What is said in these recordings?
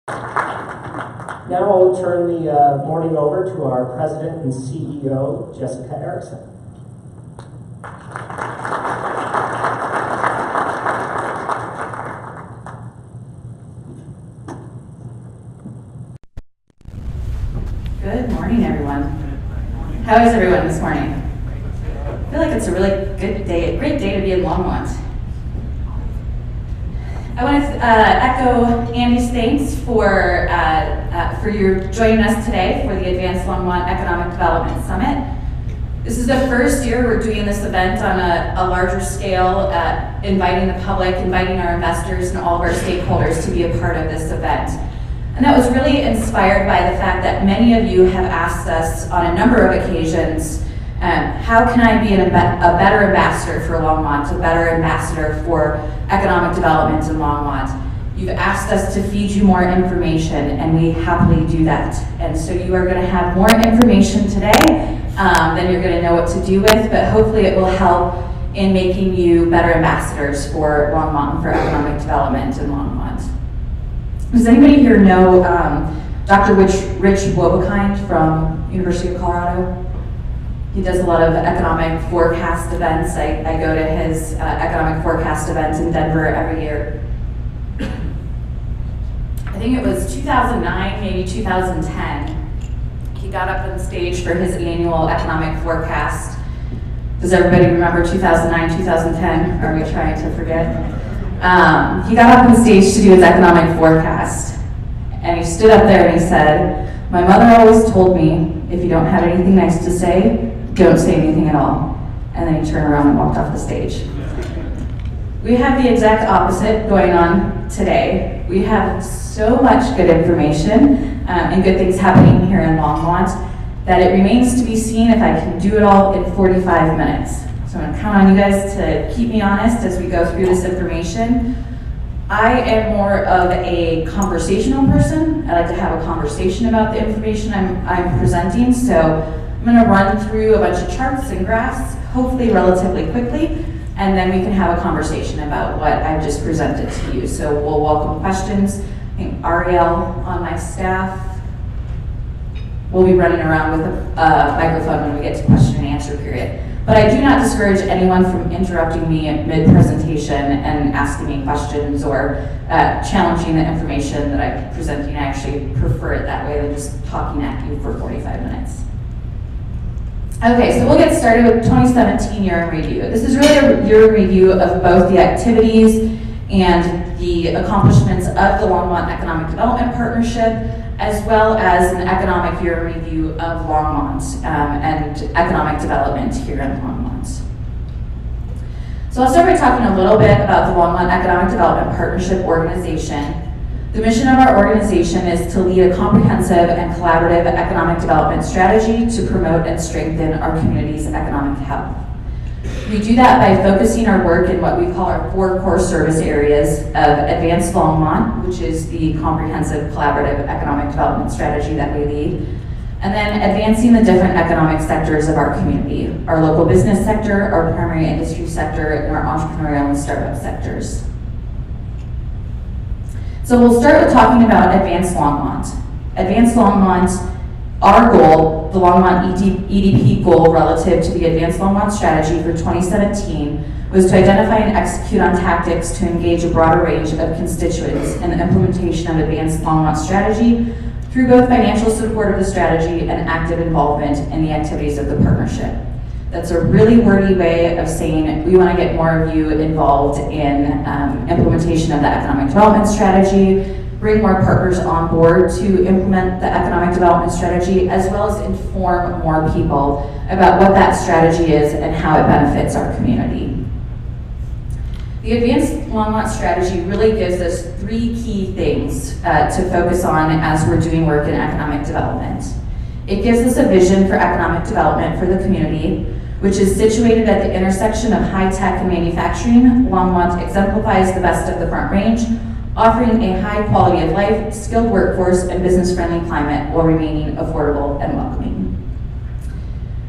Now I'll turn the morning over to our President and CEO, Jessica Erickson. Good morning, everyone. How is everyone this morning? I feel like it's a really good day, a great day to be in Longmont. I want to echo Andy's thanks for your joining us today for the Advanced Longmont Economic Development Summit. This is the first year we're doing this event on a larger scale, inviting the public, inviting our investors and all of our stakeholders to be a part of this event. And that was really inspired by the fact that many of you have asked us on a number of occasions, how can I be a better ambassador for Longmont, a better ambassador for economic development in Longmont? You've asked us to feed you more information, and we happily do that. And so you are going to have more information today than you're going to know what to do with, but hopefully it will help in making you better ambassadors for Longmont and for economic development in Longmont. Does anybody here know Dr. Rich Wobekind from University of Colorado? He does a lot of economic forecast events. I go to his economic forecast event in Denver every year. I think it was 2009, maybe 2010. He got up on stage for his annual economic forecast. Does everybody remember 2009, 2010? Are we trying to forget? He got up on stage to do his economic forecast. And he stood up there and he said, "My mother always told me, if you don't have anything nice to say, don't say anything at all." And then he turned around and walked off the stage. We have the exact opposite going on today. We have so much good information and good things happening here in Longmont that it remains to be seen if I can do it all in 45 minutes. So I'm going to count on you guys to keep me honest as we go through this information. I am more of a conversational person. I like to have a conversation about the information I'm presenting, so I'm going to run through a bunch of charts and graphs, hopefully relatively quickly, and then we can have a conversation about what I've just presented to you. So we'll welcome questions. I think Ariel on my staff will be running around with a microphone when we get to question and answer period. But I do not discourage anyone from interrupting me mid-presentation and asking me questions or challenging the information that I'm presenting. I actually prefer it that way than just talking at you for 45 minutes. Okay, so we'll get started with 2017 year in review. This is really a year in review of both the activities and the accomplishments of the Longmont Economic Development Partnership, as well as an economic year in review of Longmont and economic development here in Longmont. So I'll start by talking a little bit about the Longmont Economic Development Partnership organization. The mission of our organization is to lead a comprehensive and collaborative economic development strategy to promote and strengthen our community's economic health. We do that by focusing our work in what we call our 4 core service areas of Advanced Longmont, which is the comprehensive collaborative economic development strategy that we lead, and then advancing the different economic sectors of our community, our local business sector, our primary industry sector, and our entrepreneurial and startup sectors. So we'll start with talking about Advanced Longmont. Advanced Longmont, our goal, the Longmont EDP goal relative to the Advanced Longmont strategy for 2017 was to identify and execute on tactics to engage a broader range of constituents in the implementation of Advanced Longmont strategy through both financial support of the strategy and active involvement in the activities of the partnership. That's a really wordy way of saying we want to get more of you involved in implementation of the economic development strategy, bring more partners on board to implement the economic development strategy, as well as inform more people about what that strategy is and how it benefits our community. The Advanced Longmont strategy really gives us 3 key things to focus on as we're doing work in economic development. It gives us a vision for economic development for the community, which is situated at the intersection of high tech and manufacturing. Longmont exemplifies the best of the Front Range, offering a high quality of life, skilled workforce, and business-friendly climate while remaining affordable and welcoming.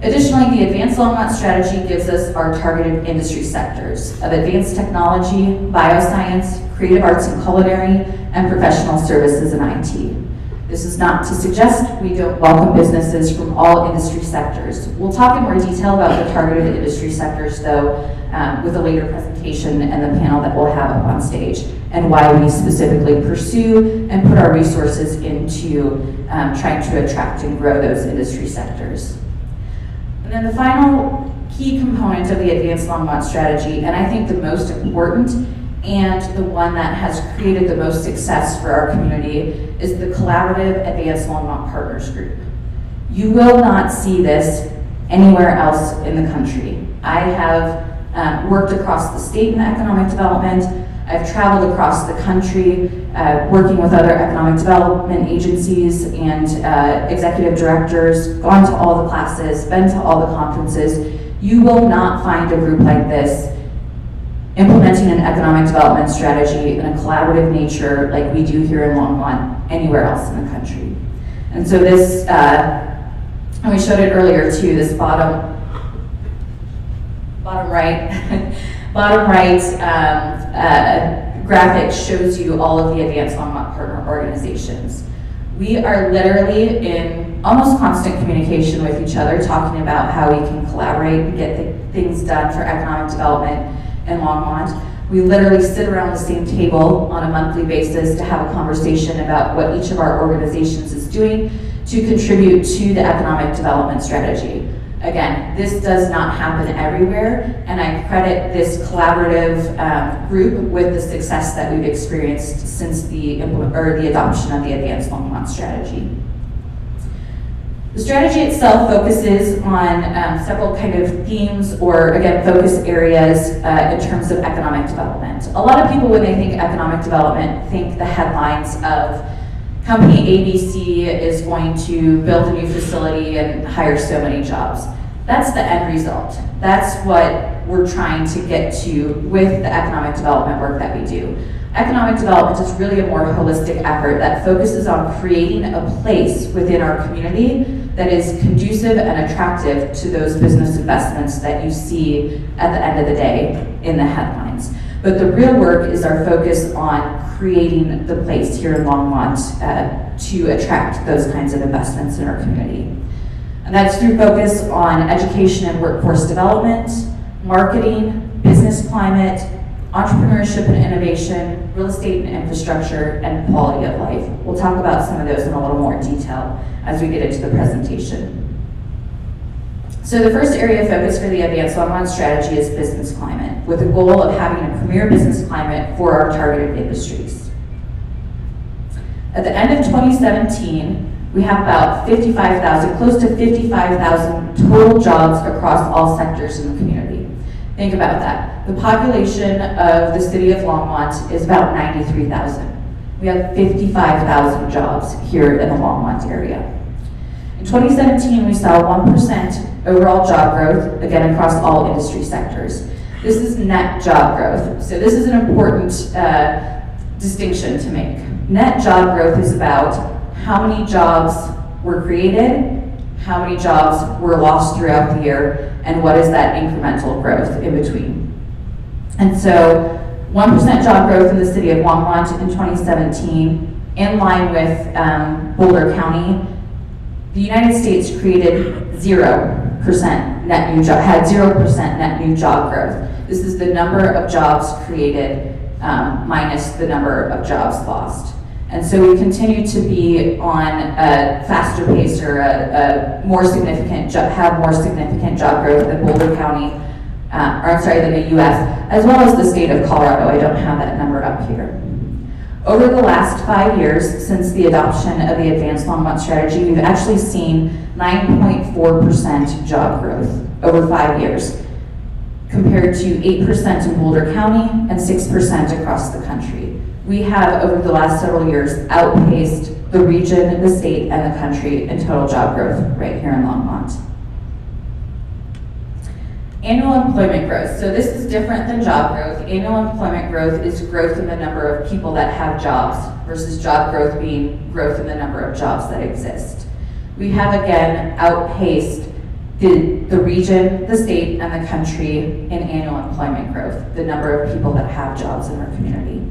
Additionally, the Advanced Longmont strategy gives us our targeted industry sectors of advanced technology, bioscience, creative arts and culinary, and professional services and IT. This is not to suggest we don't welcome businesses from all industry sectors. We'll talk in more detail about the targeted industry sectors, though, with a later presentation and the panel that we'll have up on stage, and why we specifically pursue and put our resources into trying to attract and grow those industry sectors. And then the final key component of the Advanced Longmont strategy, and I think the most important and the one that has created the most success for our community, is the collaborative Advanced Longmont Partners Group. You will not see this anywhere else in the country. I have worked across the state in economic development. I've traveled across the country working with other economic development agencies and executive directors, gone to all the classes, been to all the conferences. You will not find a group like this implementing an economic development strategy in a collaborative nature like we do here in Longmont anywhere else in the country. And so this, and we showed it earlier too, this bottom right, bottom right graphic shows you all of the Advanced Longmont partner organizations. We are literally in almost constant communication with each other, talking about how we can collaborate and get things done for economic development in Longmont. We literally sit around the same table on a monthly basis to have a conversation about what each of our organizations is doing to contribute to the economic development strategy. Again, this does not happen everywhere, and I credit this collaborative group with the success that we've experienced since the adoption of the Advanced Longmont strategy. The strategy itself focuses on several kind of themes or, again, focus areas in terms of economic development. A lot of people, when they think economic development, think the headlines of company ABC is going to build a new facility and hire so many jobs. That's the end result. That's what we're trying to get to with the economic development work that we do. Economic development is really a more holistic effort that focuses on creating a place within our community that is conducive and attractive to those business investments that you see at the end of the day in the headlines. But the real work is our focus on creating the place here in Longmont to attract those kinds of investments in our community. And that's through focus on education and workforce development, marketing, business climate, entrepreneurship and innovation, real estate and infrastructure, and quality of life. We'll talk about some of those in a little more detail as we get into the presentation. So the first area of focus for the Advanced Longmont strategy is business climate, with the goal of having a premier business climate for our targeted industries. At the end of 2017, we have about 55,000, close to 55,000 total jobs across all sectors in the community. Think about that. The population of the city of Longmont is about 93,000. We have 55,000 jobs here in the Longmont area. In 2017, we saw 1% overall job growth, again, across all industry sectors. This is net job growth. So this is an important distinction to make. Net job growth is about how many jobs were created, how many jobs were lost throughout the year, and what is that incremental growth in between. And so 1% job growth in the city of Longmont in 2017, in line with Boulder County. The United States created 0% net new job, had 0% net new job growth. This is the number of jobs created minus the number of jobs lost. And so we continue to be on a faster pace or a more significant, have more significant job growth than Boulder County, than the US, as well as the state of Colorado. I don't have that number up here. Over the last 5 years, since the adoption of the Advanced Longmont strategy, we've actually seen 9.4% job growth over 5 years, compared to 8% in Boulder County and 6% across the country. We have, over the last several years, outpaced the region, the state, and the country in total job growth right here in Longmont. Annual employment growth. So this is different than job growth. Annual employment growth is growth in the number of people that have jobs versus job growth being growth in the number of jobs that exist. We have, again, outpaced the region, the state, and the country in annual employment growth, the number of people that have jobs in our community.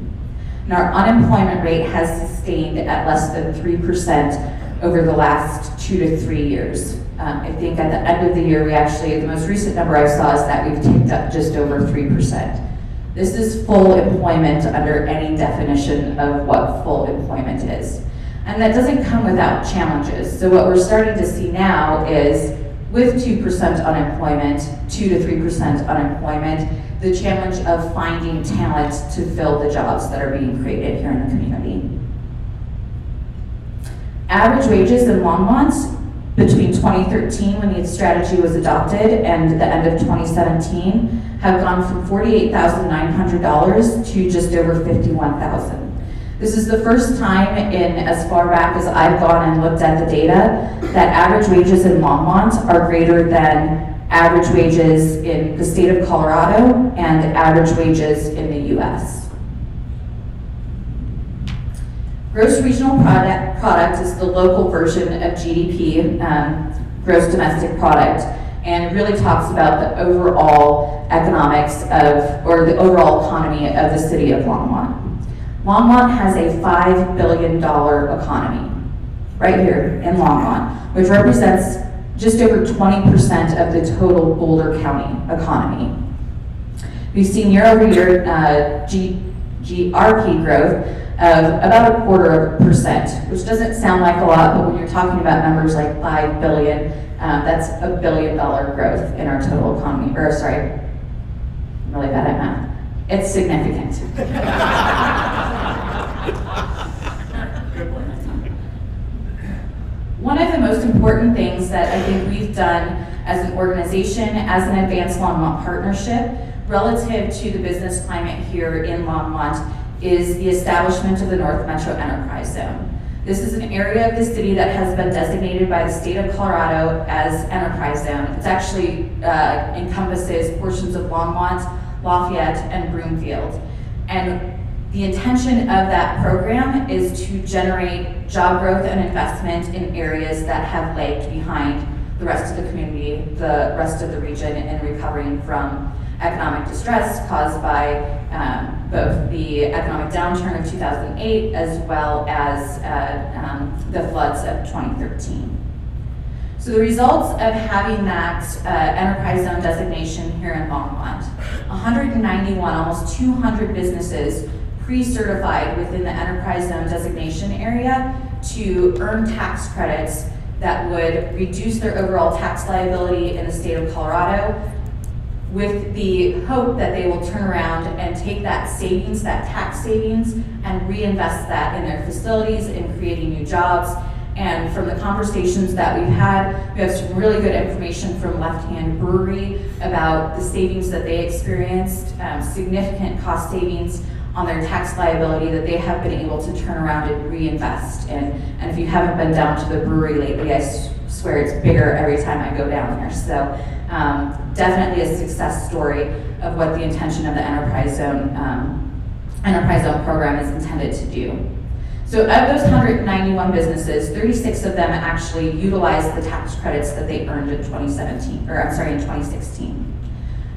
and our unemployment rate has sustained at less than 3% over the last 2 to 3 years. I think at the end of the year, the most recent number I saw is that we've ticked up just over 3%. This is full employment under any definition of what full employment is. And that doesn't come without challenges. So what we're starting to see now is with 2% unemployment, 2 to 3% unemployment, the challenge of finding talent to fill the jobs that are being created here in the community. Average wages in Longmont between 2013, when the strategy was adopted, and the end of 2017, have gone from $48,900 to just over $51,000. This is the first time in as far back as I've gone and looked at the data that average wages in Longmont are greater than average wages in the state of Colorado and average wages in the US. Gross regional product is the local version of GDP, gross domestic product, and it really talks about the overall economics of, or the overall economy of the city of Longmont. Longmont has a $5 billion economy, right here in Longmont, which represents just over 20% of the total Boulder County economy. We've seen year-over-year GRP growth of about 0.25%, which doesn't sound like a lot, but when you're talking about numbers like 5 billion, that's $1 billion growth in our total economy, or sorry, I'm really bad at math. It's significant. One of the most important things that I think we've done as an organization, as an Advanced Longmont partnership, relative to the business climate here in Longmont, is the establishment of the North Metro Enterprise Zone. This is an area of the city that has been designated by the state of Colorado as Enterprise Zone. It actually encompasses portions of Longmont, Lafayette, and Broomfield. And the intention of that program is to generate job growth and investment in areas that have lagged behind the rest of the community, the rest of the region, in recovering from economic distress caused by both the economic downturn of 2008 as well as the floods of 2013. So the results of having that enterprise zone designation here in Longmont, 191, almost 200 businesses pre-certified within the enterprise zone designation area to earn tax credits that would reduce their overall tax liability in the state of Colorado, with the hope that they will turn around and take that savings, that tax savings, and reinvest that in their facilities and creating new jobs. And from the conversations that we've had, we have some really good information from Left Hand Brewery about the savings that they experienced, significant cost savings on their tax liability that they have been able to turn around and reinvest. And if you haven't been down to the brewery lately, I swear it's bigger every time I go down there. So definitely a success story of what the intention of the Enterprise Zone program is intended to do. So of those 191 businesses, 36 of them actually utilized the tax credits that they earned in 2016,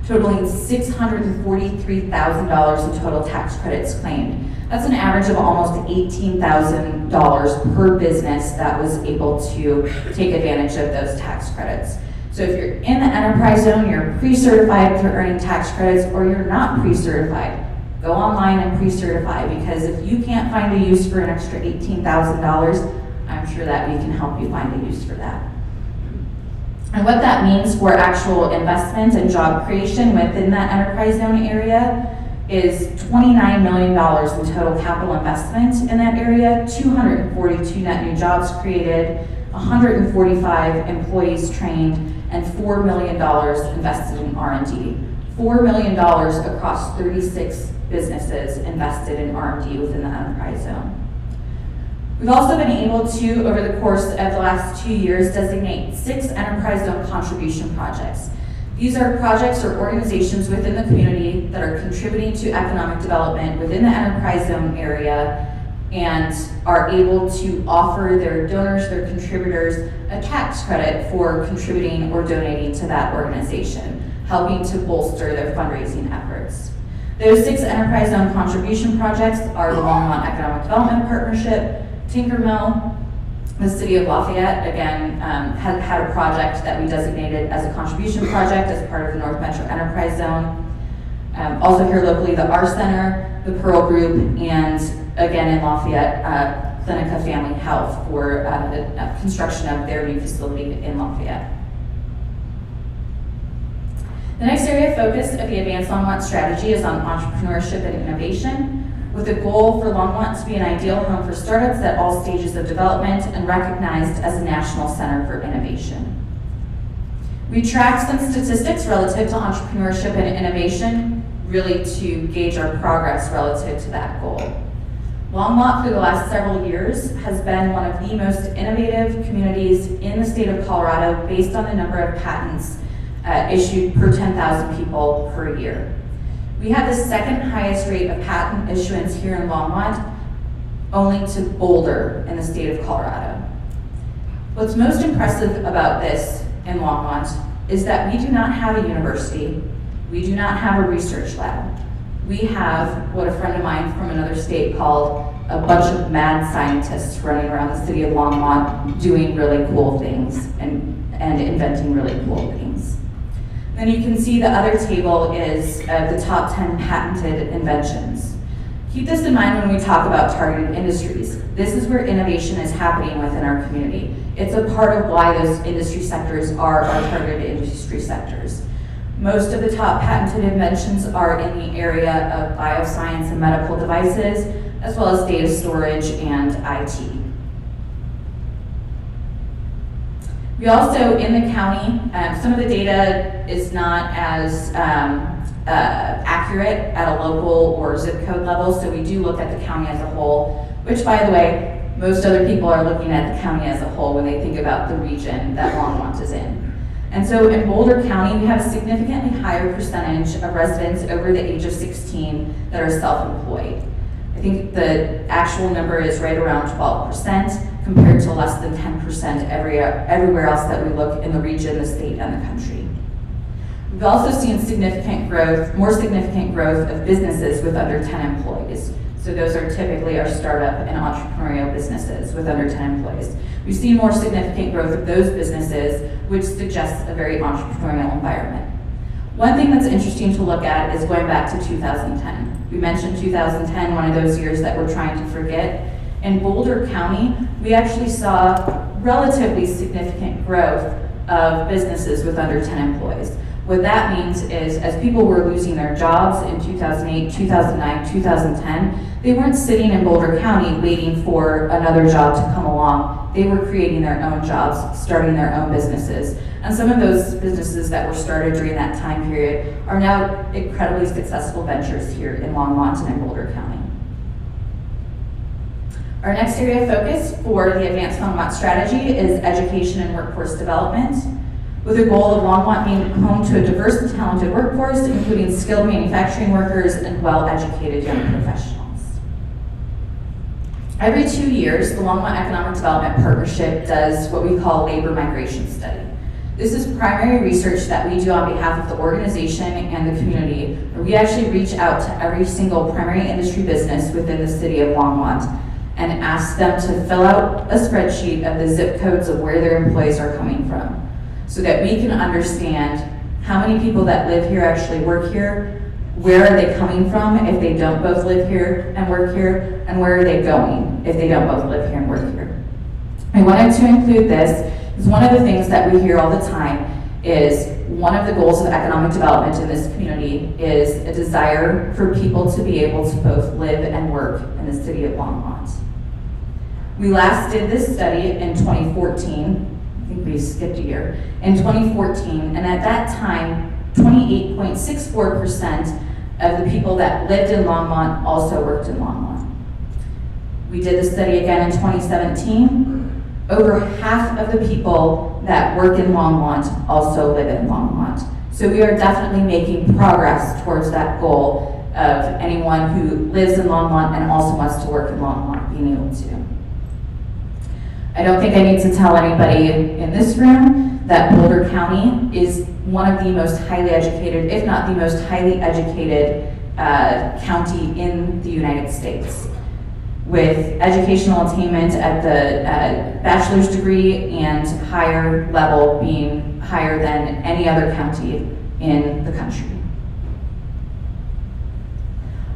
totaling $643,000 in total tax credits claimed. That's an average of almost $18,000 per business that was able to take advantage of those tax credits. So if you're in the enterprise zone, you're pre-certified for earning tax credits, or you're not pre-certified, go online and pre-certify, because if you can't find a use for an extra $18,000, I'm sure that we can help you find a use for that. And what that means for actual investment and job creation within that enterprise zone area is $29 million in total capital investment in that area, 242 net new jobs created, 145 employees trained, and $4 million invested in R&D. $4 million across 36 businesses invested in R&D within the enterprise zone. We've also been able to, over the course of the last 2 years, designate 6 enterprise zone contribution projects. These are projects or organizations within the community that are contributing to economic development within the enterprise zone area and are able to offer their donors, their contributors, a tax credit for contributing or donating to that organization, helping to bolster their fundraising efforts. Those 6 enterprise zone contribution projects are the Longmont Economic Development Partnership, Tinkermill, the City of Lafayette, again, had a project that we designated as a contribution project as part of the North Metro Enterprise Zone. Also here locally, the R Center, the Pearl Group, and again in Lafayette, Clinica Family Health for the construction of their new facility in Lafayette. The next area of focus of the Advanced Longmont strategy is on entrepreneurship and innovation, with a goal for Longmont to be an ideal home for startups at all stages of development and recognized as a national center for innovation. We tracked some statistics relative to entrepreneurship and innovation, really to gauge our progress relative to that goal. Longmont, for the last several years, has been one of the most innovative communities in the state of Colorado based on the number of patents issued per 10,000 people per year. We have the 2nd highest rate of patent issuance here in Longmont, only to Boulder in the state of Colorado. What's most impressive about this in Longmont is that we do not have a university, we do not have a research lab. We have what a friend of mine from another state called a bunch of mad scientists running around the city of Longmont doing really cool things and inventing really cool things. Then you can see the other table is the top 10 patented inventions. Keep this in mind when we talk about targeted industries. This is where innovation is happening within our community. It's a part of why those industry sectors are our targeted industry sectors. Most of the top patented inventions are in the area of bioscience and medical devices, as well as data storage and IT. We also, in the county, some of the data is not as accurate at a local or zip code level, so we do look at the county as a whole, which, by the way, most other people are looking at the county as a whole when they think about the region that Longmont is in. And so in Boulder County, we have a significantly higher percentage of residents over the age of 16 that are self-employed. I think the actual number is right around 12%, compared to less than 10% everywhere else that we look in the region, the state, and the country. We've also seen significant growth, more significant growth of businesses with under 10 employees. So those are typically our startup and entrepreneurial businesses with under 10 employees. We've seen more significant growth of those businesses, which suggests a very entrepreneurial environment. One thing that's interesting to look at is going back to 2010. We mentioned 2010, one of those years that we're trying to forget. In Boulder County, we actually saw relatively significant growth of businesses with under 10 employees. What that means is, as people were losing their jobs in 2008, 2009, 2010, they weren't sitting in Boulder County waiting for another job to come along. They were creating their own jobs, starting their own businesses. And some of those businesses that were started during that time period are now incredibly successful ventures here in Longmont and in Boulder County. Our next area of focus for the Advanced Longmont strategy is education and workforce development, with a goal of Longmont being home to a diverse and talented workforce, including skilled manufacturing workers and well-educated young professionals. Every 2 years, the Longmont Economic Development Partnership does what we call labor migration study. This is primary research that we do on behalf of the organization and the community, where we actually reach out to every single primary industry business within the city of Longmont and ask them to fill out a spreadsheet of the zip codes of where their employees are coming from, so that we can understand how many people that live here actually work here, where are they coming from if they don't both live here and work here, and where are they going if they don't both live here and work here. I wanted to include this because one of the things that we hear all the time is one of the goals of economic development in this community is a desire for people to be able to both live and work in the city of Longmont. We last did this study in 2014. I think we skipped a year. In 2014, and at that time, 28.64% of the people that lived in Longmont also worked in Longmont. We did the study again in 2017. Over half of the people that work in Longmont also live in Longmont. So we are definitely making progress towards that goal of anyone who lives in Longmont and also wants to work in Longmont being able to. I don't think I need to tell anybody in this room that Boulder County is one of the most highly educated, if not the most highly educated county in the United States, with educational attainment at the bachelor's degree and higher level being higher than any other county in the country.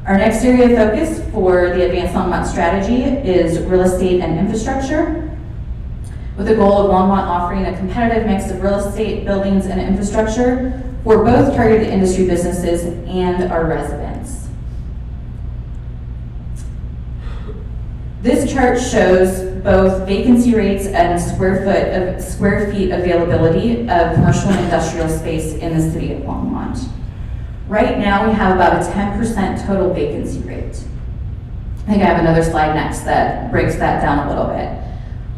Our next area of focus for the Advanced Longmont strategy is real estate and infrastructure, with the goal of Longmont offering a competitive mix of real estate, buildings, and infrastructure for both targeted industry businesses and our residents. This chart shows both vacancy rates and square feet availability of commercial and industrial space in the city of Longmont. Right now, we have about a 10% total vacancy rate. I think I have another slide next that breaks that down a little bit.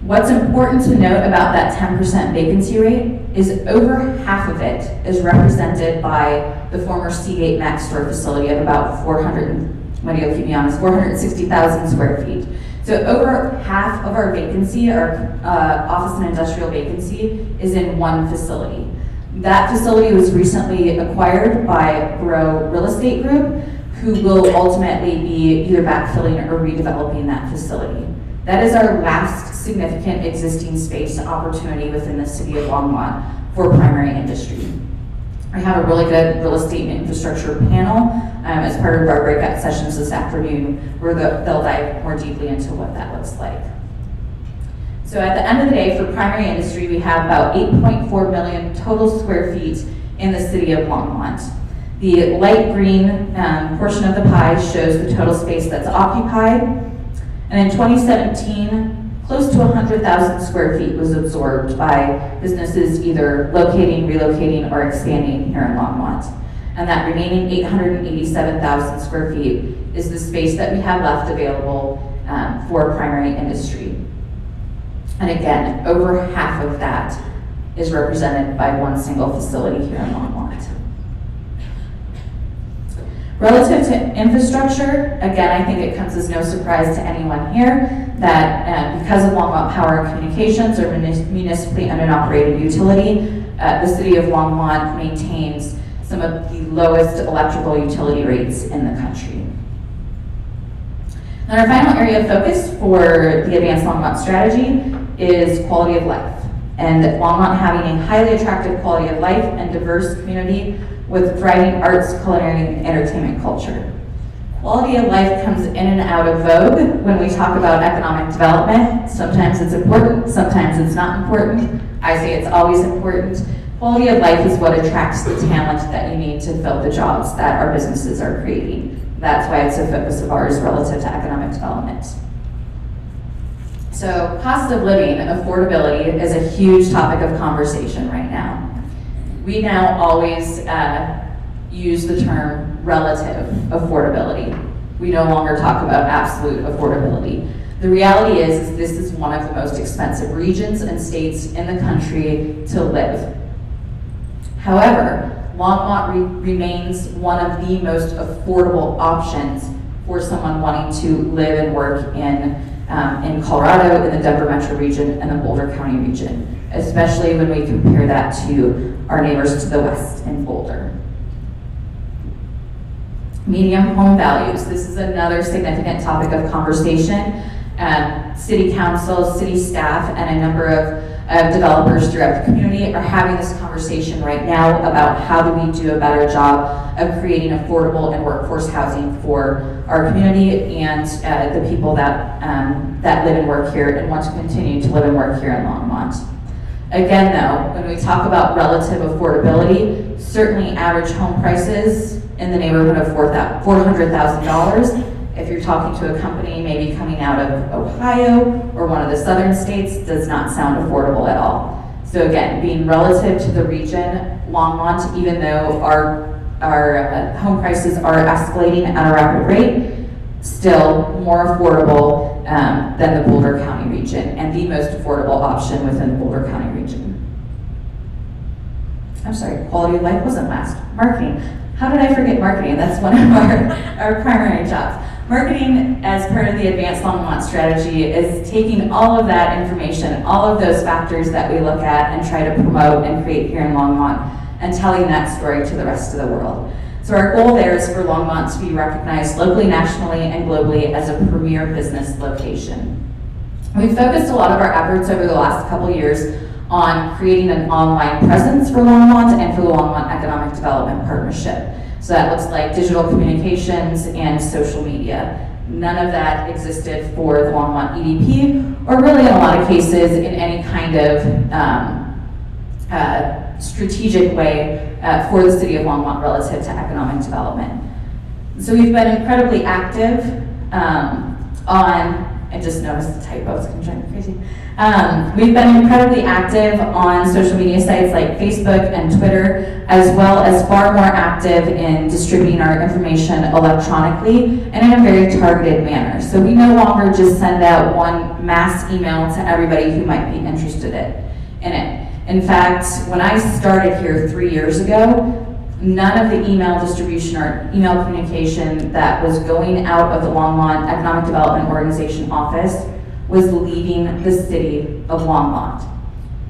What's important to note about that 10% vacancy rate is over half of it is represented by the former Seagate Max store facility of about 460,000 square feet. So over half of our vacancy, our office and industrial vacancy, is in one facility. That facility was recently acquired by Grow Real Estate Group, who will ultimately be either backfilling or redeveloping that facility. That is our last significant existing space opportunity within the city of Longmont for primary industry. We have a really good real estate and infrastructure panel as part of our breakout sessions this afternoon, where they'll dive more deeply into what that looks like. So at the end of the day, for primary industry, we have about 8.4 million total square feet in the city of Longmont. The light green portion of the pie shows the total space that's occupied. And in 2017, close to 100,000 square feet was absorbed by businesses either locating, relocating, or expanding here in Longmont. And that remaining 887,000 square feet is the space that we have left available for primary industry. And again, over half of that is represented by one single facility here in Longmont. Relative to infrastructure, again, I think it comes as no surprise to anyone here that because of Longmont Power and Communications, or municipally owned and operated utility, the city of Longmont maintains some of the lowest electrical utility rates in the country. And our final area of focus for the Advanced Longmont strategy is quality of life, and Longmont having a highly attractive quality of life and diverse community with thriving arts, culinary, and entertainment culture. Quality of life comes in and out of vogue when we talk about economic development. Sometimes it's important, sometimes it's not important. I say it's always important. Quality of life is what attracts the talent that you need to fill the jobs that our businesses are creating. That's why it's a focus of ours relative to economic development. So cost of living, affordability, is a huge topic of conversation right now. We now always use the term relative affordability. We no longer talk about absolute affordability. The reality is this is one of the most expensive regions and states in the country to live. However, Longmont remains one of the most affordable options for someone wanting to live and work in Colorado, in the Denver metro region, and the Boulder County region, especially when we compare that to our neighbors to the west in Boulder. Medium home values. This is another significant topic of conversation. City council, city staff, and a number of developers throughout the community are having this conversation right now about how do we do a better job of creating affordable and workforce housing for our community and the people that live and work here and want to continue to live and work here in Longmont. Again though, when we talk about relative affordability, certainly average home prices in the neighborhood of $400,000. If you're talking to a company maybe coming out of Ohio or one of the southern states, does not sound affordable at all. So again, being relative to the region, Longmont, even though our home prices are escalating at a rapid rate, still more affordable than the Boulder County region, and the most affordable option within the Boulder County region. I'm sorry, quality of life wasn't last. Marketing. How did I forget marketing? That's one of our primary jobs. Marketing, as part of the Advanced Longmont strategy, is taking all of that information, all of those factors that we look at and try to promote and create here in Longmont, and telling that story to the rest of the world. So our goal there is for Longmont to be recognized locally, nationally, and globally as a premier business location. We've focused a lot of our efforts over the last couple years on creating an online presence for Longmont and for the Longmont Economic Development Partnership. So that looks like digital communications and social media. None of that existed for the Longmont EDP, or really in a lot of cases in any kind of strategic way for the city of Longmont relative to economic development. So we've been incredibly active I just noticed the typo, it's kind of driving me crazy. We've been incredibly active on social media sites like Facebook and Twitter, as well as far more active in distributing our information electronically and in a very targeted manner. So we no longer just send out one mass email to everybody who might be interested in it. In fact, when I started here 3 years ago, none of the email distribution or email communication that was going out of the Longmont Economic Development Organization office was leaving the city of Longmont.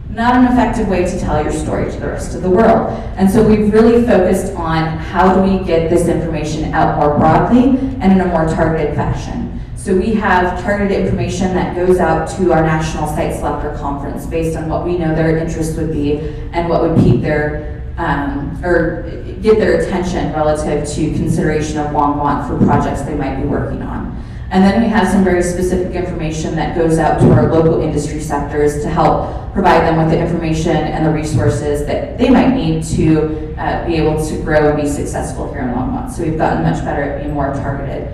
Not an effective way to tell your story to the rest of the world. And so we've really focused on how do we get this information out more broadly and in a more targeted fashion. So we have targeted information that goes out to our National Site Selector Conference based on what we know their interest would be and what would pique their or get their attention relative to consideration of Longmont for projects they might be working on. And then we have some very specific information that goes out to our local industry sectors to help provide them with the information and the resources that they might need to be able to grow and be successful here in Longmont. So we've gotten much better at being more targeted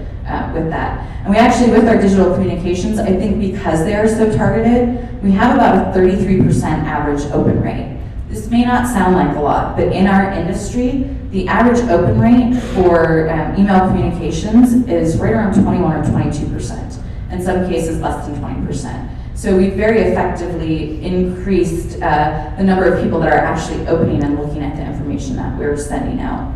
with that. And we actually, with our digital communications, I think because they are so targeted, we have about a 33% average open rate. This may not sound like a lot, but in our industry, the average open rate for email communications is right around 21 or 22%. In some cases, less than 20%. So we've very effectively increased the number of people that are actually opening and looking at the information that we're sending out.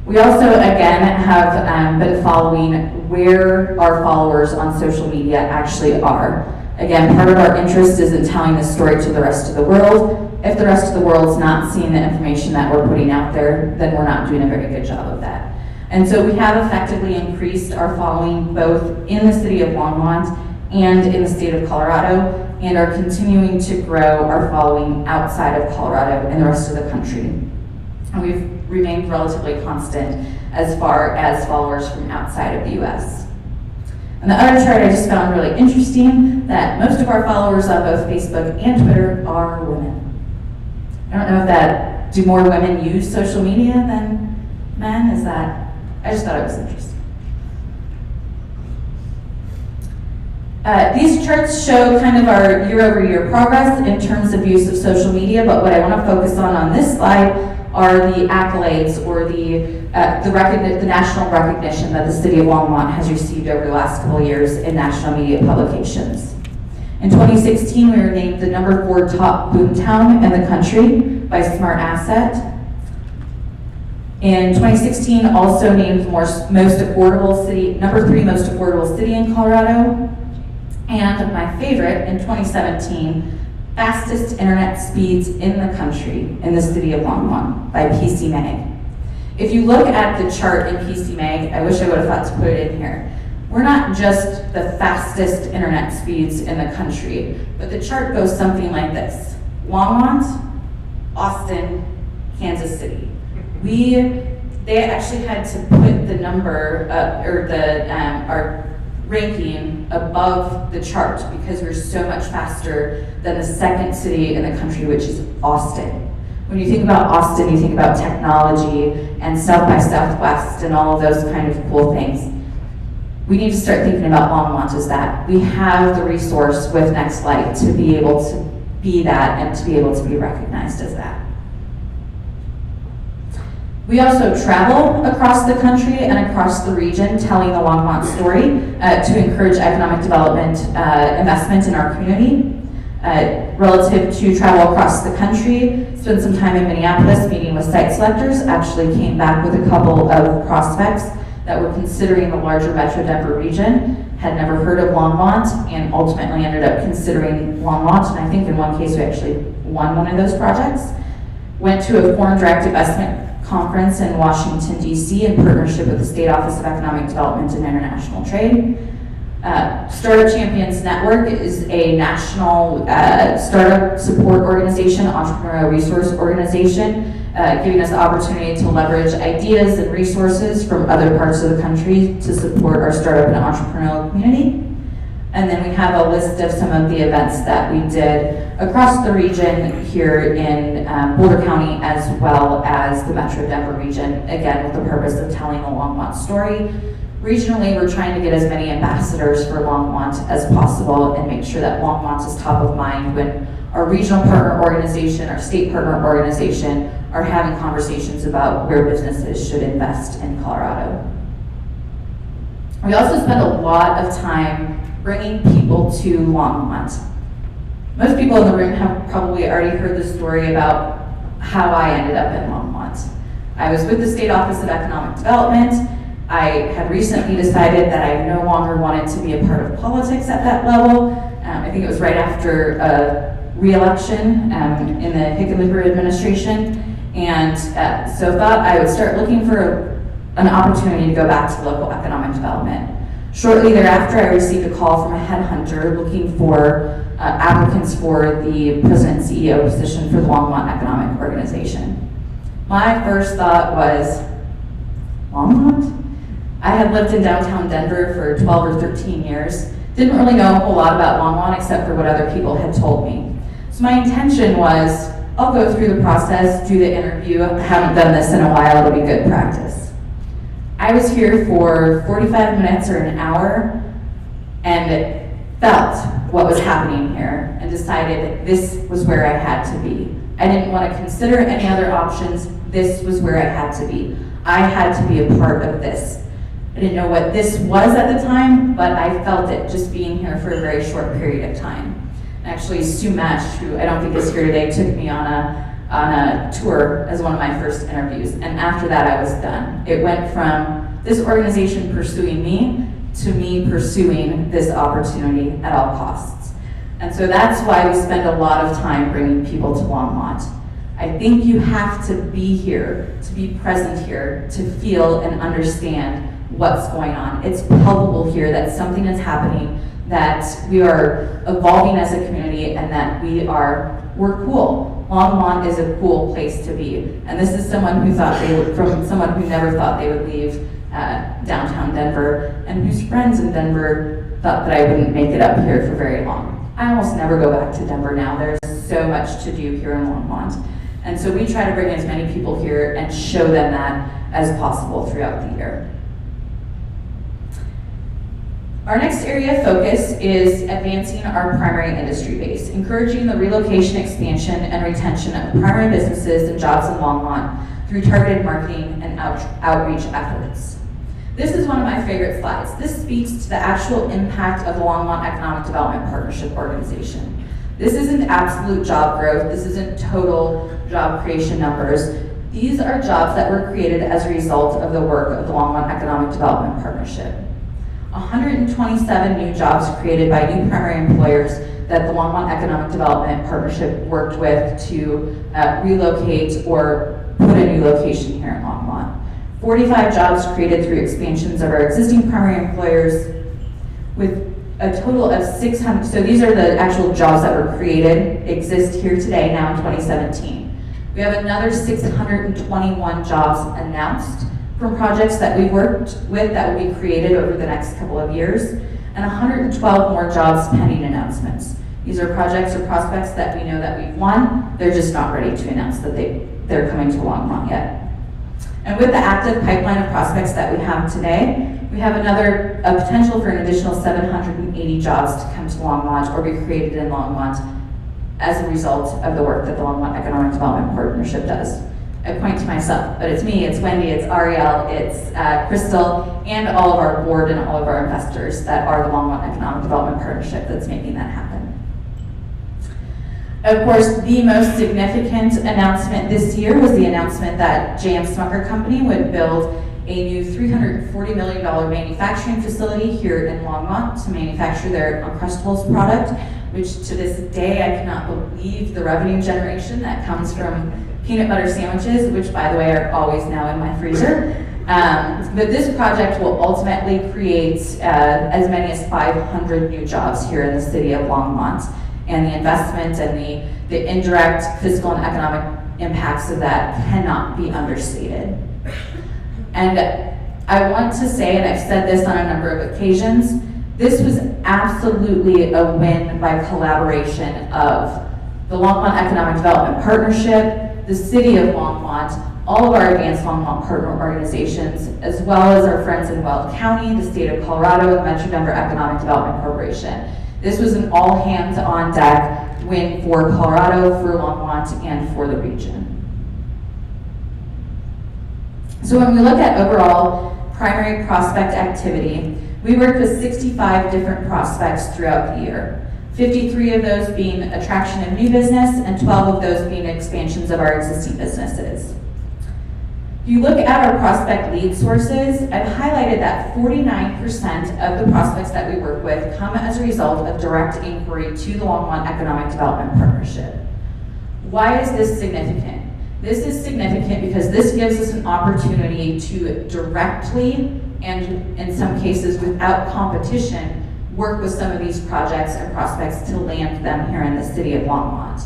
We also, again, have been following where our followers on social media actually are. Again, part of our interest is in telling this story to the rest of the world. If the rest of the world's not seeing the information that we're putting out there, then we're not doing a very good job of that. And so we have effectively increased our following both in the city of Longmont and in the state of Colorado, and are continuing to grow our following outside of Colorado and the rest of the country. And we've remained relatively constant as far as followers from outside of the US. And the other chart I just found really interesting, that most of our followers on both Facebook and Twitter are women. I don't know if that, do more women use social media than men? Is that, I just thought it was interesting. These charts show kind of our year-over-year progress in terms of use of social media, but what I want to focus on this slide are the accolades or the national recognition that the city of Longmont has received over the last couple of years in national media publications. In 2016, we were named the #4 top boomtown in the country by Smart Asset. In 2016, also named most affordable city, #3 most affordable city in Colorado. And my favorite, in 2017, fastest internet speeds in the country in the city of Longmont by PC Mag. If you look at the chart in PC Mag, I wish I would have thought to put it in here. We're not just the fastest internet speeds in the country, but the chart goes something like this. Longmont, Austin, Kansas City. They actually had to put the number, our ranking above the chart because we're so much faster than the second city in the country, which is Austin. When you think about Austin, you think about technology and South by Southwest and all of those kind of cool things. We need to start thinking about Longmont as that. We have the resource with NextLight to be able to be that and to be able to be recognized as that. We also travel across the country and across the region telling the Longmont story to encourage economic development investment in our community. Relative to travel across the country, spent some time in Minneapolis meeting with site selectors, actually came back with a couple of prospects that were considering the larger Metro Denver region, had never heard of Longmont, and ultimately ended up considering Longmont, and I think in one case we actually won one of those projects. Went to a foreign direct investment conference in Washington, D.C. in partnership with the State Office of Economic Development and International Trade. Startup Champions Network is a national startup support organization, entrepreneurial resource organization, giving us the opportunity to leverage ideas and resources from other parts of the country to support our startup and entrepreneurial community. And then we have a list of some of the events that we did across the region here in Boulder County, as well as the Metro Denver region, again with the purpose of telling the Longmont story. Regionally, we're trying to get as many ambassadors for Longmont as possible and make sure that Longmont is top of mind when our regional partner organization, our state partner organization are having conversations about where businesses should invest in Colorado. We also spend a lot of time bringing people to Longmont. Most people in the room have probably already heard the story about how I ended up in Longmont. I was with the State Office of Economic Development. I had recently decided that I no longer wanted to be a part of politics at that level. I think it was right after a re-election in the Hickenlooper administration. And so thought I would start looking for an opportunity to go back to local economic development. Shortly thereafter, I received a call from a headhunter looking for applicants for the president and CEO position for the Longmont Economic Organization. My first thought was, Longmont? I had lived in downtown Denver for 12 or 13 years. Didn't really know a whole lot about Longmont except for what other people had told me. So my intention was, I'll go through the process, do the interview. I haven't done this in a while, it'll be good practice. I was here for 45 minutes or an hour and felt what was happening here and decided this was where I had to be. I didn't want to consider any other options. This was where I had to be. I had to be a part of this. I didn't know what this was at the time, but I felt it just being here for a very short period of time. Actually, Sue Match, who I don't think is here today, took me on a tour as one of my first interviews. And after that, I was done. It went from this organization pursuing me to me pursuing this opportunity at all costs. And so that's why we spend a lot of time bringing people to Longmont. I think you have to be here, to be present here, to feel and understand what's going on. It's palpable here that something is happening, that we are evolving as a community, and that we're cool. Longmont is a cool place to be. And this is someone who thought from someone who never thought they would leave downtown Denver, and whose friends in Denver thought that I wouldn't make it up here for very long. I almost never go back to Denver now. There's so much to do here in Longmont. And so we try to bring as many people here and show them that as possible throughout the year. Our next area of focus is advancing our primary industry base, encouraging the relocation, expansion, and retention of primary businesses and jobs in Longmont through targeted marketing and outreach efforts. This is one of my favorite slides. This speaks to the actual impact of the Longmont Economic Development Partnership Organization. This isn't absolute job growth. This isn't total job creation numbers. These are jobs that were created as a result of the work of the Longmont Economic Development Partnership. 127 new jobs created by new primary employers that the Longmont Economic Development Partnership worked with to relocate or put a new location here in Longmont. 45 jobs created through expansions of our existing primary employers, with a total of 600, so these are the actual jobs that were created, exist here today, now in 2017. We have another 621 jobs announced from projects that we've worked with that will be created over the next couple of years, and 112 more jobs pending announcements. These are projects or prospects that we know that we've won. They're just not ready to announce that they're coming to Longmont yet. And with the active pipeline of prospects that we have today, we have a potential for an additional 780 jobs to come to Longmont or be created in Longmont as a result of the work that the Longmont Economic Development Partnership does. I point to myself, but it's me, it's Wendy, it's Ariel, it's Crystal, and all of our board and all of our investors that are the Longmont Economic Development Partnership that's making that happen. Of course, the most significant announcement this year was the announcement that J.M. Smucker Company would build a new $340 million manufacturing facility here in Longmont to manufacture their Uncrustables product, which to this day I cannot believe the revenue generation that comes from peanut butter sandwiches, which by the way are always now in my freezer. But this project will ultimately create as many as 500 new jobs here in the city of Longmont. And the investment and the indirect fiscal and economic impacts of that cannot be understated. And I want to say, and I've said this on a number of occasions, this was absolutely a win by collaboration of the Longmont Economic Development Partnership, the City of Longmont, all of our advanced Longmont partner organizations, as well as our friends in Weld County, the state of Colorado, and Metro Denver Economic Development Corporation. This was an all hands on deck win for Colorado, for Longmont, and for the region. So when we look at overall primary prospect activity, we worked with 65 different prospects throughout the year. 53 of those being attraction of new business, and 12 of those being expansions of our existing businesses. If you look at our prospect lead sources, I've highlighted that 49% of the prospects that we work with come as a result of direct inquiry to the Longmont Economic Development Partnership. Why is this significant? This is significant because this gives us an opportunity to directly, and in some cases without competition, work with some of these projects and prospects to land them here in the city of Longmont.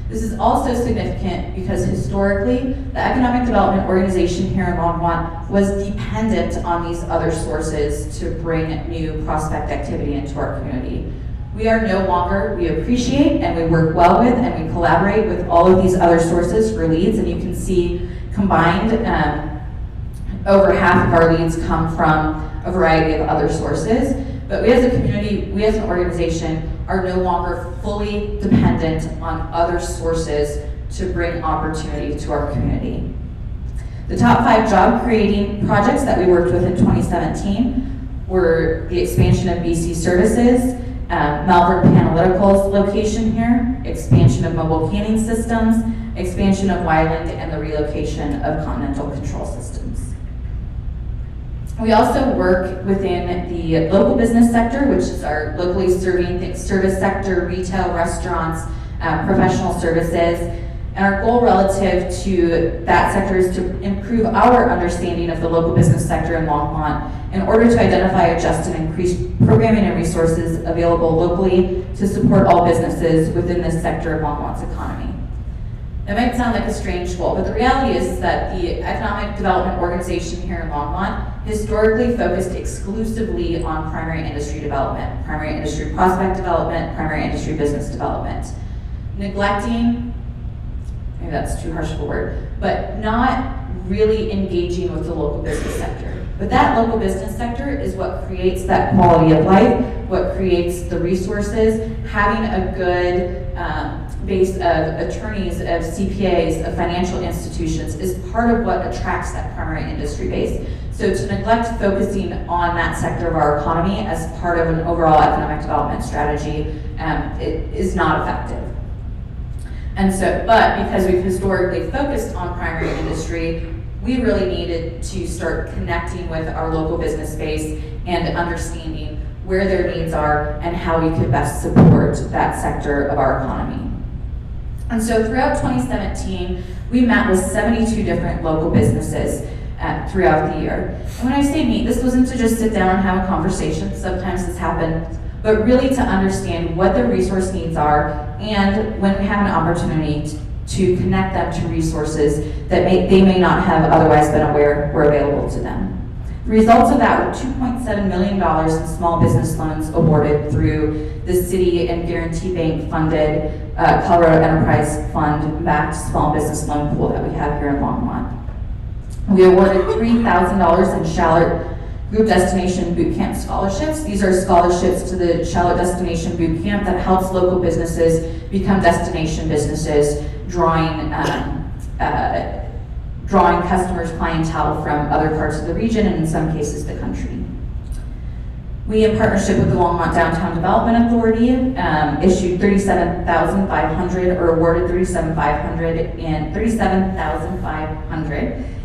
This is also significant because historically, the Economic Development Organization here in Longmont was dependent on these other sources to bring new prospect activity into our community. We are no longer, we appreciate and we work well with and we collaborate with all of these other sources for leads, and you can see combined over half of our leads come from a variety of other sources. But we as a community, we as an organization are no longer fully dependent on other sources to bring opportunity to our community. The top 5 job creating projects that we worked with in 2017 were the expansion of BC Services, Malvern Panalytical's location here, expansion of mobile canning systems, expansion of Wyland, and the relocation of Continental Control Systems. We also work within the local business sector, which is our locally serving service sector, retail, restaurants, professional services. And our goal relative to that sector is to improve our understanding of the local business sector in Longmont in order to identify, adjust, and increase programming and resources available locally to support all businesses within this sector of Longmont's economy. It might sound like a strange goal, but the reality is that the Economic Development Organization here in Longmont historically focused exclusively on primary industry development, primary industry prospect development, primary industry business development. Neglecting, maybe that's too harsh of a word, but not really engaging with the local business sector. But that local business sector is what creates that quality of life, what creates the resources. Having a good base of attorneys, of CPAs, of financial institutions is part of what attracts that primary industry base. So to neglect focusing on that sector of our economy as part of an overall economic development strategy it is not effective. And so, but because we've historically focused on primary industry, we really needed to start connecting with our local business base and understanding where their needs are and how we could best support that sector of our economy. And so throughout 2017, we met with 72 different local businesses throughout the year. And when I say meet, this wasn't to just sit down and have a conversation, sometimes this happens, but really to understand what their resource needs are, and when we have an opportunity to connect them to resources that they may not have otherwise been aware were available to them. The results of that were $2.7 million in small business loans awarded through the city and Guarantee Bank funded Colorado Enterprise Fund backed small business loan pool that we have here in Longmont. We awarded $3,000 in Charlotte Group Destination Boot Camp scholarships. These are scholarships to the Charlotte Destination Boot Camp that helps local businesses become destination businesses, drawing customers, clientele from other parts of the region and in some cases the country. We, in partnership with the Longmont Downtown Development Authority, issued $37,500 or awarded $37,500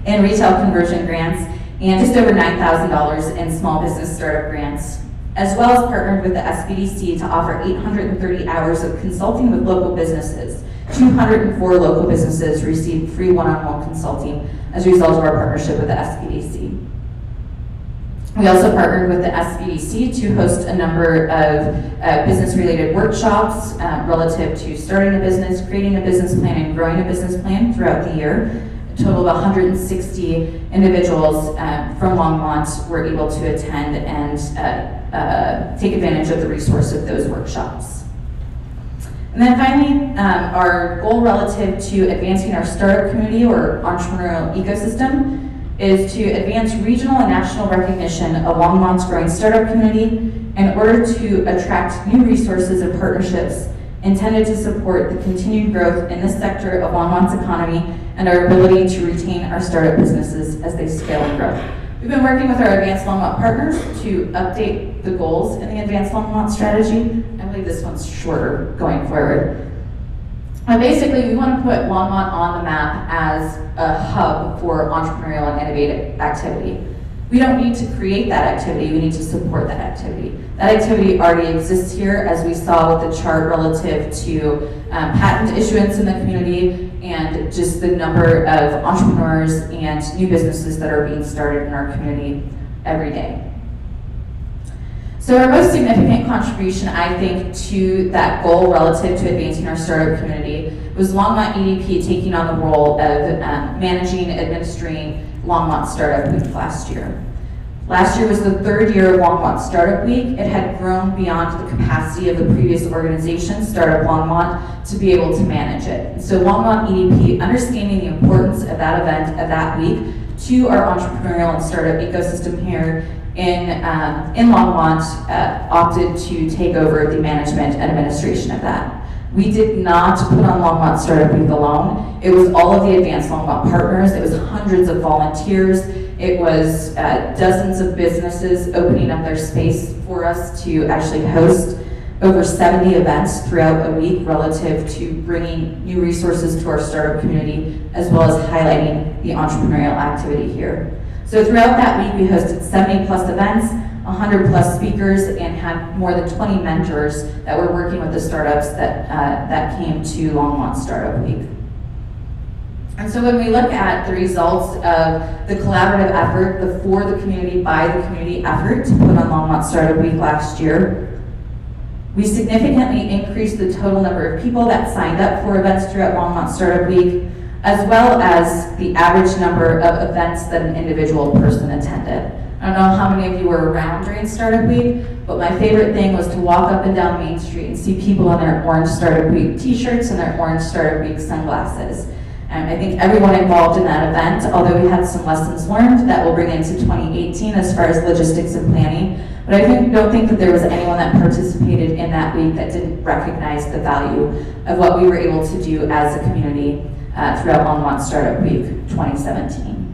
in retail conversion grants and just over $9,000 in small business startup grants, as well as partnered with the SBDC to offer 830 hours of consulting with local businesses 204 local businesses received free one-on-one consulting as a result of our partnership with the SBDC. We also partnered with the SBDC to host a number of business-related workshops relative to starting a business, creating a business plan, and growing a business plan throughout the year. A total of 160 individuals from Longmont were able to attend and take advantage of the resource of those workshops. And then finally, our goal relative to advancing our startup community or entrepreneurial ecosystem is to advance regional and national recognition of Longmont's growing startup community in order to attract new resources and partnerships intended to support the continued growth in this sector of Longmont's economy and our ability to retain our startup businesses as they scale and grow. We've been working with our Advanced Longmont partners to update the goals in the Advanced Longmont strategy. I believe this one's shorter going forward. Basically, we want to put Longmont on the map as a hub for entrepreneurial and innovative activity. We don't need to create that activity, we need to support that activity. That activity already exists here, as we saw with the chart relative to patent issuance in the community and just the number of entrepreneurs and new businesses that are being started in our community every day. So our most significant contribution, I think, to that goal relative to advancing our startup community was Longmont EDP taking on the role of managing, administering Longmont Startup Week last year. Last year was the third year of Longmont Startup Week. It had grown beyond the capacity of the previous organization, Startup Longmont, to be able to manage it. And so Longmont EDP, understanding the importance of that event, of that week, to our entrepreneurial and startup ecosystem here in Longmont, opted to take over the management and administration of that. We did not put on Longmont Startup Week alone. It was all of the Advanced Longmont partners. It was hundreds of volunteers. It was dozens of businesses opening up their space for us to actually host over 70 events throughout a week relative to bringing new resources to our startup community, as well as highlighting the entrepreneurial activity here. So throughout that week, we hosted 70 plus events, 100 plus speakers, and had more than 20 mentors that were working with the startups that came to Longmont Startup Week. And so when we look at the results of the collaborative effort, the for the community, by the community effort to put on Longmont Startup Week last year, we significantly increased the total number of people that signed up for events throughout Longmont Startup Week, as well as the average number of events that an individual person attended. I don't know how many of you were around during Startup Week, but my favorite thing was to walk up and down Main Street and see people in their orange Startup Week t-shirts and their orange Startup Week sunglasses. And I think everyone involved in that event, although we had some lessons learned that we'll bring into 2018 as far as logistics and planning, but I don't think that there was anyone that participated in that week that didn't recognize the value of what we were able to do as a community throughout Longmont Startup Week 2017.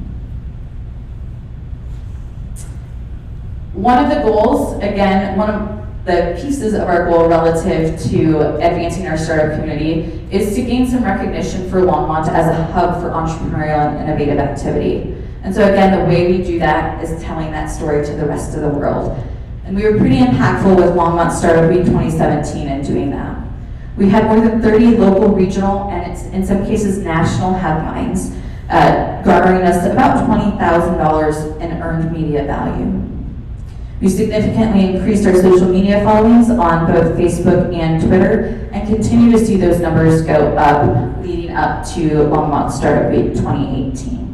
One of the goals, again, one of the pieces of our goal relative to advancing our startup community is to gain some recognition for Longmont as a hub for entrepreneurial and innovative activity. And so again, the way we do that is telling that story to the rest of the world. And we were pretty impactful with Longmont Startup Week 2017 in doing that. We had more than 30 local, regional, and in some cases national headlines, garnering us about $20,000 in earned media value. We significantly increased our social media followings on both Facebook and Twitter, and continue to see those numbers go up leading up to Longmont Startup Week 2018.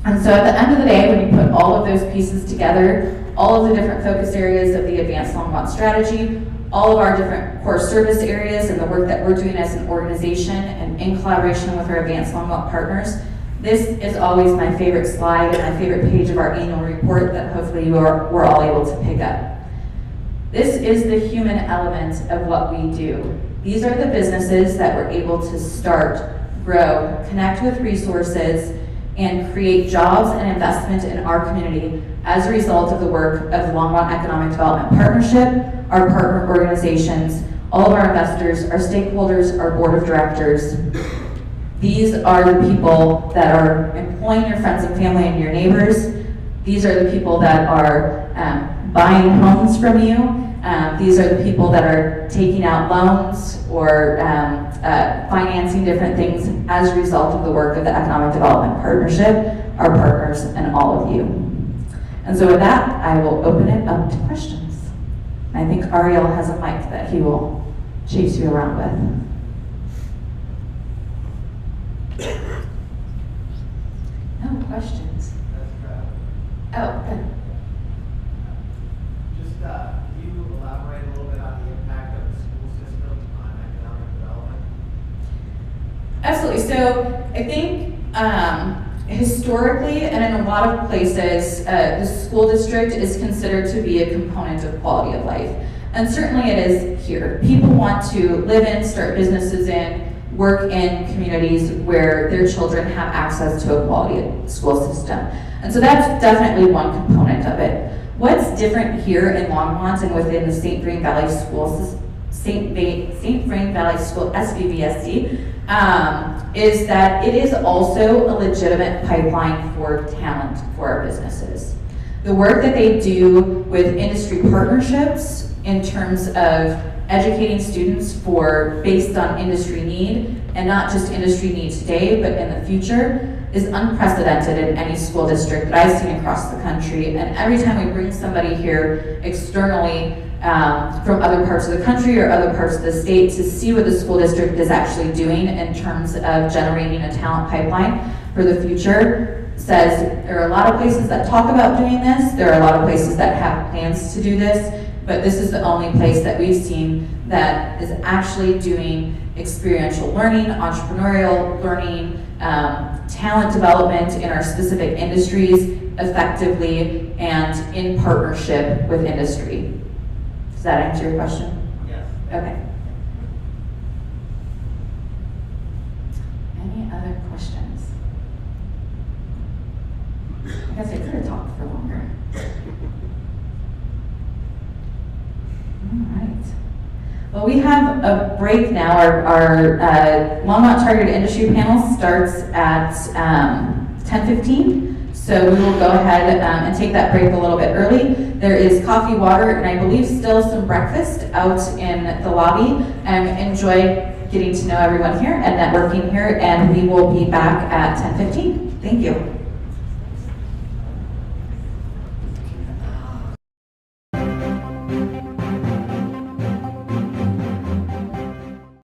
And so at the end of the day, when you put all of those pieces together, all of the different focus areas of the Advanced Longmont strategy, all of our different core service areas and the work that we're doing as an organization and in collaboration with our Advanced Longmont partners, this is always my favorite slide and my favorite page of our annual report that hopefully we're all able to pick up. This is the human element of what we do. These are the businesses that we're able to start, grow, connect with resources, and create jobs and investment in our community as a result of the work of the Longmont Economic Development Partnership, our partner organizations, all of our investors, our stakeholders, our board of directors. These are the people that are employing your friends and family and your neighbors. These are the people that are buying homes from you, These are the people that are taking out loans or financing different things as a result of the work of the Economic Development Partnership, our partners, and all of you. And so with that, I will open it up to questions. I think Ariel has a mic that he will chase you around with. No questions. Oh, good. Just, can you elaborate a little bit on the impact of the school system on economic development? Absolutely. So I think historically and in a lot of places, the school district is considered to be a component of quality of life. And certainly it is here. People want to live in, start businesses in, work in communities where their children have access to a quality school system. And so that's definitely one component of it. What's different here in Longmont and within the St. Vrain Valley School, St. Vrain Valley School, SVVSD, is that it is also a legitimate pipeline for talent for our businesses. The work that they do with industry partnerships in terms of educating students based on industry need, and not just industry need today, but in the future, is unprecedented in any school district that I've seen across the country. And every time we bring somebody here externally from other parts of the country or other parts of the state to see what the school district is actually doing in terms of generating a talent pipeline for the future, says there are a lot of places that talk about doing this, there are a lot of places that have plans to do this, but this is the only place that we've seen that is actually doing experiential learning, entrepreneurial learning, talent development in our specific industries effectively and in partnership with industry. Does that answer your question? Yes. Okay. Any other questions? I guess I could have talked for longer. All right. Well, we have a break now. Our Longmont Targeted Industry panel starts at 10:15. So we will go ahead and take that break a little bit early. There is coffee, water, and I believe still some breakfast out in the lobby. Enjoy getting to know everyone here and networking here, and we will be back at 10:15. Thank you.